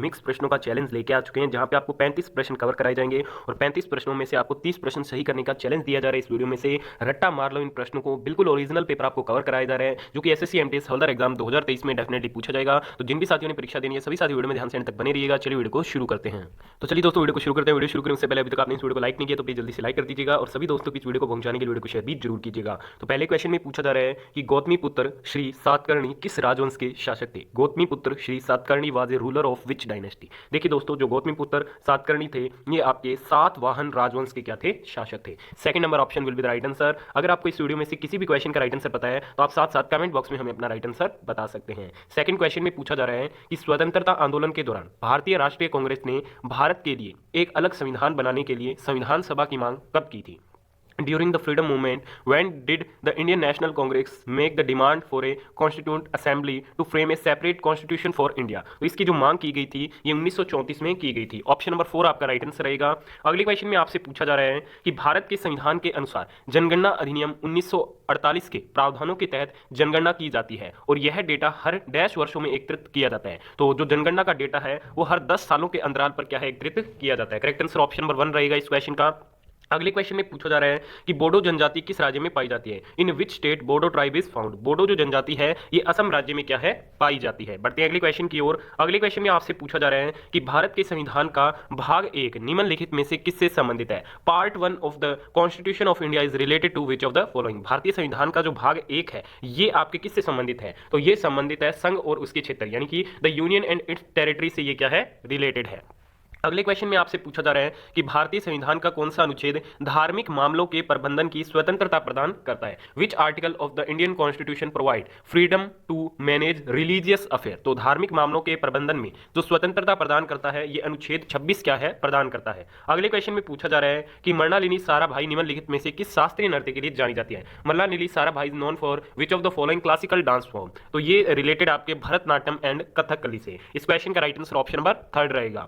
Mix प्रश्नों का challenge लेके आ चुके हैं, जहां पे आपको 35 प्रश्न कवर कराए जाएंगे और 35 प्रश्नों में से आपको 30 प्रश्न सही करने का चैलेंज दिया जा रहा है। इस वीडियो में से रट्टा मार लो इन प्रश्नों को, बिल्कुल ओरिजिनल पेपर आपको कवर कराया जा रहा है, जो कि एसएससी एमटीएस हवलदार एग्जाम 2023 में डेफिनेटली पूछा जाएगा। तो जिन भी साथियों ने परीक्षा देनी है सभी साथी वीडियो में ध्यान से अंत तक बने रहिएगा। चलिए वीडियो को शुरू करते हैं। तो चलिए दोस्तों वीडियो को शुरू करते हैं। वीडियो शुरू करने से पहले अभी तक आपने इस वीडियो को लाइक नहीं किया तो प्लीज जल्दी से लाइक कर दीजिएगा और सभी दोस्तों की इस वीडियो को पहुंचाने के लिए वीडियो को शेयर भी जरूर कीजिएगा। तो पहले क्वेश्चन में पूछा जा रहा है कि गौतमी पुत्र श्री सातकर्णी किस राजवंश के शासक थे। गौतमी पुत्र Shri Satakarni was a ruler of which dynasty. देखिए दोस्तों, जो गौतमी पुत्र सातकर्णी थे ये आपके सातवाहन राजवंश के क्या थे, शासक थे। Second number option will be the right answer. अगर आपको इस वीडियो में से किसी भी क्वेश्चन का राइट आंसर पता है तो आप साथ साथ कमेंट बॉक्स में हमें अपना राइट आंसर बता सकते हैं। सेकंड क्वेश्चन में पूछा जा रहा है कि स्वतंत्रता आंदोलन के दौरान भारतीय राष्ट्रीय कांग्रेस ने भारत के लिए एक अलग संविधान बनाने के लिए संविधान सभा की मांग कब की थी। During the freedom movement, when did the Indian National Congress make the demand for a constituent assembly to frame a separate constitution for India? तो इसकी जो मांग की गई थी ये 1934 में की गई थी। ऑप्शन नंबर 4 आपका राइट आंसर रहेगा। अगले क्वेश्चन में आपसे पूछा जा रहा है कि भारत के संविधान के अनुसार जनगणना अधिनियम 1948 के प्रावधानों के तहत जनगणना की जाती है और यह डेटा हर डैश वर्षों में एकत्रित किया जाता है। तो जो जनगणना का डेटा है वो हर 10 सालों के अंतराल पर क्या है, एकत्रित किया जाता है। करेक्ट आंसर ऑप्शन नंबर 1 रहेगा इस क्वेश्चन का। अगले क्वेश्चन में पूछा जा रहा है कि बोडो जनजाति किस राज्य में पाई जाती है। In which state Bodo tribe is found. Bodo जो जनजाति है ये असम राज्य में क्या है, पाई जाती है। बढ़ते हैं अगले क्वेश्चन की ओर। अगले क्वेश्चन में आपसे पूछा जा रहा है कि भारत के संविधान का भाग 1 निम्नलिखित में से किससे संबंधित है। Part 1 of the constitution of India is related to which of the following. भारतीय संविधान का जो भाग 1 है ये आपके किससे संबंधित है, तो ये संबंधित है संघ और उसके क्षेत्र यानी कि the union and it's territory से ये क्या है, रिलेटेड है। अगले क्वेश्चन में आपसे पूछा जा रहा है कि भारतीय संविधान का कौन सा अनुच्छेद धार्मिक मामलों के प्रबंधन की स्वतंत्रता प्रदान करता है। Which article of the Indian constitution provide freedom to manage religious affair. तो धार्मिक मामलों के प्रबंधन में जो स्वतंत्रता प्रदान करता है ये अनुच्छेद 26 क्या है, प्रदान करता है। अगले क्वेश्चन में पूछा जा रहा है कि मृणालिनी साराभाई निम्नलिखित में से किस शास्त्रीय नृत्य के लिए जानी जाती है। Mrinalini Sarabhai is known for which of the following classical dance form. तो ये रिलेटेड आपके भरतनाट्यम एंड कथकली से। इस क्वेश्चन का राइट आंसर ऑप्शन नंबर 3 रहेगा।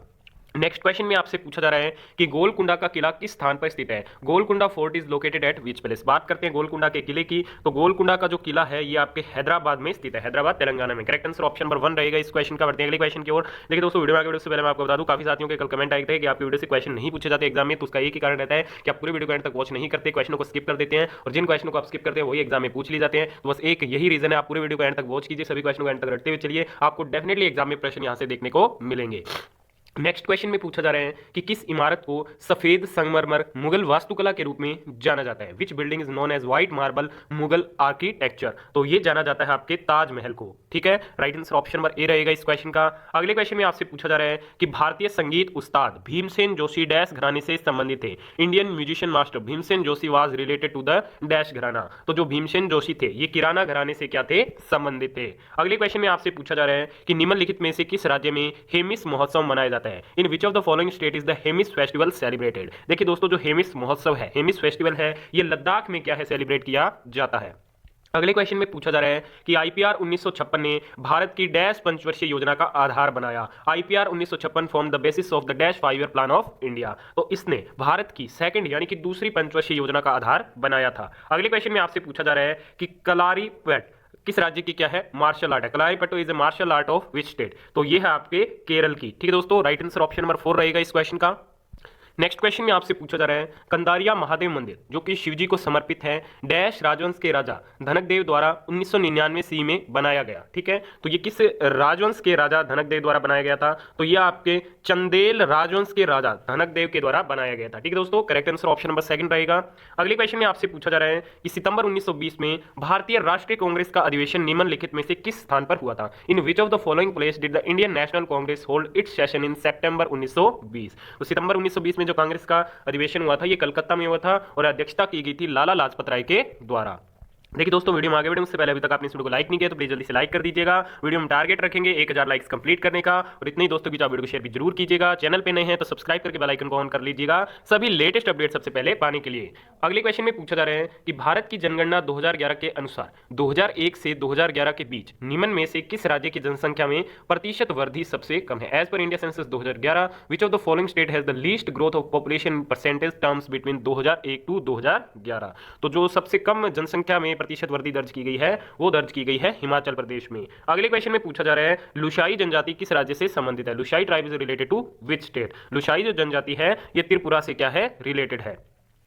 नेक्स्ट क्वेश्चन में आपसे पूछा जा रहा है कि गोलकुंडा का किला किस स्थान पर स्थित है। Golconda fort is located at which place. बात करते हैं गोलकुंडा के किले की, तो गोलकुंडा का जो किला है ये आपके हैदराबाद में स्थित है, हैदराबाद तेलंगाना में। करेक्ट आंसर ऑप्शन नंबर 1 रहेगा इस क्वेश्चन का। बढ़ते हैं अगले क्वेश्चन की ओर। देखिए दोस्तों, वीडियो में वीडियो से पहले मैं आपको बता दूं काफी साथियों के कल कमेंट आए थे कि आपकी वीडियो से क्वेश्चन नहीं पूछे जाते एग्जाम में, तो उसका एक ही कारण रहता है कि आप पूरे वीडियो को एंड तक वॉच नहीं करते, क्वेश्चनों को स्किप कर देते हैं और जिन क्वेश्चनों को आप स्किप करते हैं वही एग्जाम में पूछ लिए जाते हैं। तो बस एक यही रीजन है, आप पूरे वीडियो को एंड तक वॉच कीजिए, सभी क्वेश्चनों को एंड तक रखते हुए चलिए, आपको डेफिनेटली एग्जाम में प्रश्न यहां से देखने को मिलेंगे। नेक्स्ट क्वेश्चन में पूछा जा रहा है कि किस इमारत को सफेद संगमरमर मुगल वास्तुकला के रूप में जाना जाता है। Which building is known as white marble Mughal architecture. तो ये जाना जाता है आपके ताजमहल को। ठीक है, right answer option number A रहेगा इस क्वेश्चन का। अगले क्वेश्चन में आपसे पूछा जा रहा है कि भारतीय संगीत उस्ताद भीमसेन जोशी डैश घराने से संबंधित थे। Indian musician master Bhimsen Joshi was related to the dash gharana. तो जो भीमसेन जोशी थे ये किराना घराने से क्या थे, संबंधित थे। अगले क्वेश्चन में आपसे पूछा जा रहा है कि निम्नलिखित में से किस राज्य में हेमिस महोत्सव मनाया जाता है। In which of the following state is the Hemis festival celebrated. देखिए दोस्तों, जो हेमिस महोत्सव है, हेमिस फेस्टिवल है, ये लद्दाख में क्या है, सेलिब्रेट किया जाता है। अगले क्वेश्चन में पूछा जा रहा है कि आईपीआर 1956 ने भारत की डैश पंचवर्षीय योजना का आधार बनाया। IPR 1956 form the basis of the dash 5 year plan of India. तो इसने भारत की सेकंड यानी कि दूसरी पंचवर्षीय योजना का आधार बनाया था। अगले क्वेश्चन में आपसे पूछा जा रहा है कि कलारीपयट्टू किस राज्य की क्या है, मार्शल आर्ट है। Kalaripayattu is a martial art of which state. तो ये है आपके केरल की। ठीक है दोस्तों, राइट आंसर ऑप्शन नंबर 4 रहेगा इस क्वेश्चन का। नेक्स्ट क्वेश्चन में आपसे पूछा जा रहा है कंदारिया महादेव मंदिर जो कि शिवजी को समर्पित है डैश राजवंश के राजा धनकदेव द्वारा 1999 सी में बनाया गया। ठीक है, तो ये किस राजवंश के राजा धनकदेव द्वारा बनाया गया था, तो ये आपके चंदेल राजवंश के राजा धनकदेव के द्वारा बनाया गया था। ठीक है दोस्तों, करेक्ट आंसर ऑप्शन नंबर 2 रहेगा। अगले क्वेश्चन में आपसे पूछा जा रहा है कि सितंबर 1920 में भारतीय राष्ट्रीय कांग्रेस का अधिवेशन निम्नलिखित में से किस स्थान पर हुआ था। In which of the following place did the Indian National Congress hold its session in September 1920। तो सितंबर 1920 में जो कांग्रेस का अधिवेशन हुआ था ये कलकत्ता में हुआ था और अध्यक्षता की गई थी लाला लाजपत राय के द्वारा। देखिए दोस्तों, वीडियो में आगे बढ़ने से पहले अभी तक आपने इस वीडियो को लाइक नहीं किया तो प्लीज जल्दी से लाइक कर दीजिएगा। वीडियो में टारगेट रखेंगे 1000 लाइक्स कंप्लीट करने का और इतने ही दोस्तों की वीडियो को शेयर भी जरूर कीजिएगा। चैनल पे नए हैं तो सब्सक्राइब करके बेल आइकन को ऑन कर लीजिएगा सभी लेटेस्ट अपडेट सबसे पहले पाने के लिए। अगले क्वेश्चन में पूछा जा रहा है कि भारत की जनगणना 2011 के अनुसार 2001 से 2011 के बीच निम्न में से किस राज्य की जनसंख्या में प्रतिशत वृद्धि सबसे कम है। As per India census 2011 which of the following state has the least growth of population percentage terms between 2001 to 2011। तो जो सबसे कम जनसंख्या में प्रतिशत वर्दी दर्ज की गई है वो दर्ज की गई है हिमाचल प्रदेश में। अगले क्वेश्चन में पूछा जा रहा है लुशाई जनजाति किस राज्य से संबंधित है? Lushai tribe is related to which state? Lushai जो जनजाति है ये त्रिपुरा से क्या है? रिलेटेड है।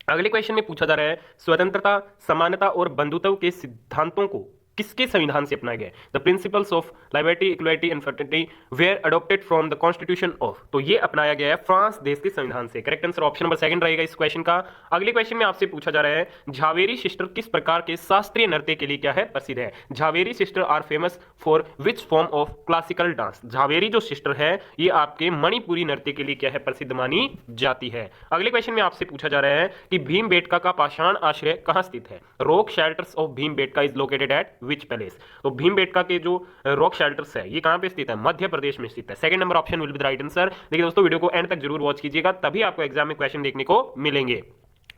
अगले क्वेश्चन में पूछा जा रहा है स्वतंत्रता, समानता और बंधुत्व के सिद्धांतों को किसके संविधान से अपनाया गया? The principles of liberty, equality and fraternity were adopted from the constitution of. तो ये अपनाया गया है फ्रांस देश के संविधान से। Correct answer option number second रहेगा इस क्वेश्चन का। अगले क्वेश्चन में आपसे पूछा जा रहा है झावेरी सिस्टर किस प्रकार के शास्त्रीय नृत्य के लिए क्या है? प्रसिद्ध है। Jhaveri sister are famous for which form of classical dance? Jhaveri जो सिस्टर है ये आपके मणिपुरी नृत्य के लिए क्या है? प्रसिद्ध मानी जाती है। अगले क्वेश्चन में आपसे पूछा जा रहा है कि भीमबेटका का पाषाण आश्रय कहां स्थित है? Rock shelters of Bhimbetka is located at which palace? तो भीमबेटका के जो रॉक शेल्टर्स है ये कहां पे स्थित है? मध्य प्रदेश में स्थित है। Second number option will be the right answer. देखिए दोस्तों वीडियो को एंड तक जरूर वॉच कीजिएगा तभी आपको एग्जाम में क्वेश्चन देखने को मिलेंगे।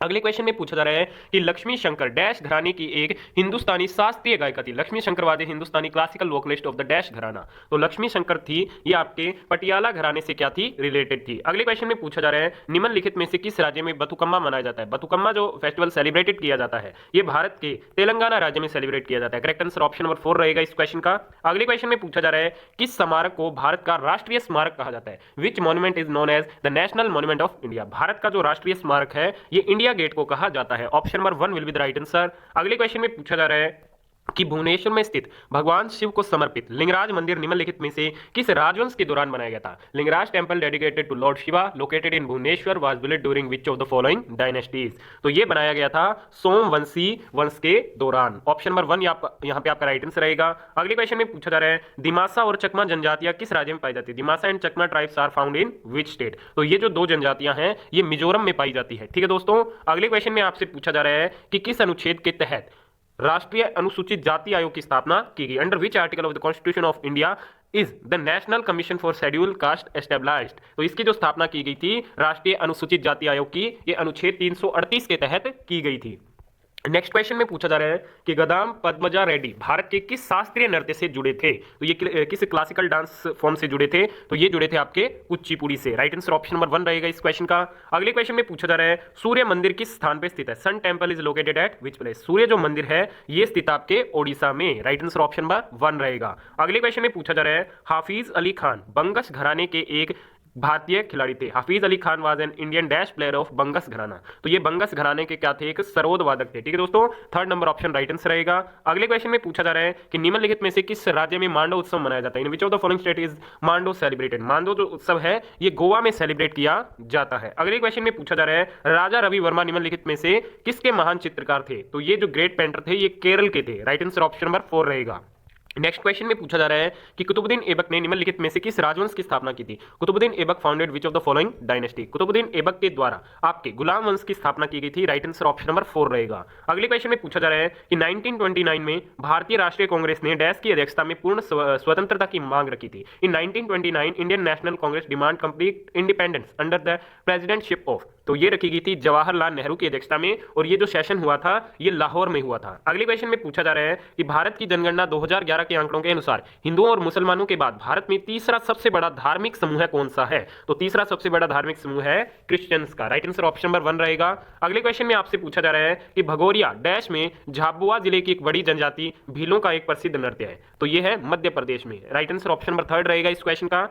अगले क्वेश्चन में पूछा जा रहा है कि लक्ष्मी शंकर डैश घराने की एक हिंदुस्तानी शास्त्रीय गायिका थी। Lakshmi Shankar was a Hindustani classical vocalist of the dash gharana. तो लक्ष्मी शंकर थी ये आपके पटियाला घराने से क्या थी? रिलेटेड थी। अगले क्वेश्चन में पूछा जा रहा है निम्नलिखित में से किस राज्य में बथुकम्मा मनाया जाता है? बथुकम्मा जो फेस्टिवल सेलिब्रेटेड किया जाता है ये भारत के तेलंगाना राज्य में सेलिब्रेट किया जाता है। करेक्ट आंसर ऑप्शन नंबर 4 रहेगा इस क्वेश्चन का। अगले क्वेश्चन में पूछा जा रहा है किस स्मारक को भारत का राष्ट्रीय स्मारक कहा जाता है? Which monument is known as the national monument of India? भारत का जो राष्ट्रीय स्मारक है ये इंडिया गेट को कहा जाता है। Option number 1 will be the right answer. अगले क्वेश्चन में पूछा जा रहा है कि भुवनेश्वर में स्थित भगवान शिव को समर्पित लिंगराज मंदिर निम्नलिखित में से किस राजवंश के दौरान बनाया गया था? Lingaraj temple dedicated to lord Shiva located in Bhubaneswar was built during which of the following dynasties? तो ये बनाया गया था सोमवंशी वंश के दौरान। ऑप्शन नंबर 1 यहां पे आपका राइट आंसर रहेगा। अगले क्वेश्चन में पूछा जा रहा है दिमासा और चकमा जनजातियां किस राज्य में पाई जाती है? Dimasa and Chakma tribes are found in which state? तो ये जो दो जनजातियां हैं ये मिजोरम में पाई जाती है। ठीक है दोस्तों। अगले क्वेश्चन में आपसे पूछा जा रहा है कि किस अनुच्छेद के तहत राष्ट्रीय अनुसूचित जाति आयोग की स्थापना की गई? Under which article of the constitution of India is the national commission for schedule caste established? तो इसकी जो स्थापना की गई थी राष्ट्रीय अनुसूचित जाति आयोग की ये अनुच्छेद 338 के तहत की गई थी। नेक्स्ट क्वेश्चन में पूछा जा रहा है कि गदाम पद्मजा रेड्डी भारत के किस शास्त्रीय नृत्य से जुड़े थे? तो ये किस क्लासिकल डांस फॉर्म से जुड़े थे? तो ये जुड़े थे आपके कुचिपुड़ी से। राइट आंसर ऑप्शन नंबर 1 रहेगा इस क्वेश्चन का। अगले क्वेश्चन में पूछा जा रहा है सूर्य मंदिर किस स्थान पे स्थित है? Sun temple is located at which place? सूर्य जो मंदिर है ये स्थित आपके ओडिशा में। राइट आंसर ऑप्शन नंबर 1 रहेगा। अगले क्वेश्चन में पूछा जा रहा है हाफिज अली खान बंगश घराने के एक भारतीय खिलाड़ी थे। Hafiz Ali Khan was an Indian dash player of Bangash gharana. तो ये बंगस घराने के क्या थे? एक सरोद वादक थे। ठीक है दोस्तों। Third number option right answer रहेगा। अगले क्वेश्चन में पूछा जा रहा है कि निम्नलिखित में से किस राज्य में मांडो उत्सव मनाया जाता है? In which of the following state is Mando celebrated? Mando जो उत्सव है ये गोवा में सेलिब्रेट किया जाता है। अगले क्वेश्चन में पूछा जा रहा है राजा रवि वर्मा निम्नलिखित में से किसके महान चित्रकार थे? तो ये जो ग्रेट पेंटर थे ये केरल के थे। राइट आंसर ऑप्शन नंबर 4 रहेगा। नेक्स्ट क्वेश्चन में पूछा जा रहा है कि कुतुबुद्दीन ऐबक ने निम्नलिखित में से किस राजवंश की स्थापना की थी? Qutbuddin Aibak founded which of the following dynasty? Qutbuddin Aibak के द्वारा आपके गुलाम वंश की स्थापना की गई थी। राइट आंसर ऑप्शन नंबर 4 रहेगा। अगले क्वेश्चन में पूछा जा रहा है कि 1929 में भारतीय राष्ट्रीय कांग्रेस ने डैश की अध्यक्षता में पूर्ण स्वतंत्रता की मांग रखी थी। इन 1929 Indian National Congress demand complete independence under the presidentship of. तो ये रखी गई थी जवाहरलाल नेहरू की अध्यक्षता में और ये जो सेशन हुआ था ये लाहौर में हुआ था। अगले क्वेश्चन में पूछा जा रहा है कि भारत की जनगणना 2011 के आंकड़ों के अनुसार हिंदुओं और मुसलमानों के बाद भारत में तीसरा सबसे बड़ा धार्मिक समूह कौन सा है? तो तीसरा सबसे बड़ा धार्मिक समूह है क्रिश्चियंस का। राइट आंसर ऑप्शन नंबर 1 रहेगा। अगले क्वेश्चन में आपसे पूछा जा रहा है कि भगोरिया डैश में झाबुआ जिले की एक बड़ी जनजाति भीलों का एक प्रसिद्ध नृत्य है। तो ये है मध्य प्रदेश में। राइट आंसर ऑप्शन नंबर 3 रहेगा इस क्वेश्चन का।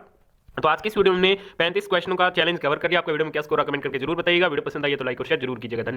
तो आज की इस वीडियो में 35 क्वेश्चनों का चैलेंज कवर कर लिया। आपको वीडियो में क्या स्कोर कमेंट करके जरूर बताइएगा। वीडियो पसंद आई तो लाइक और शेयर जरूर कीजिएगा। धन्यवाद।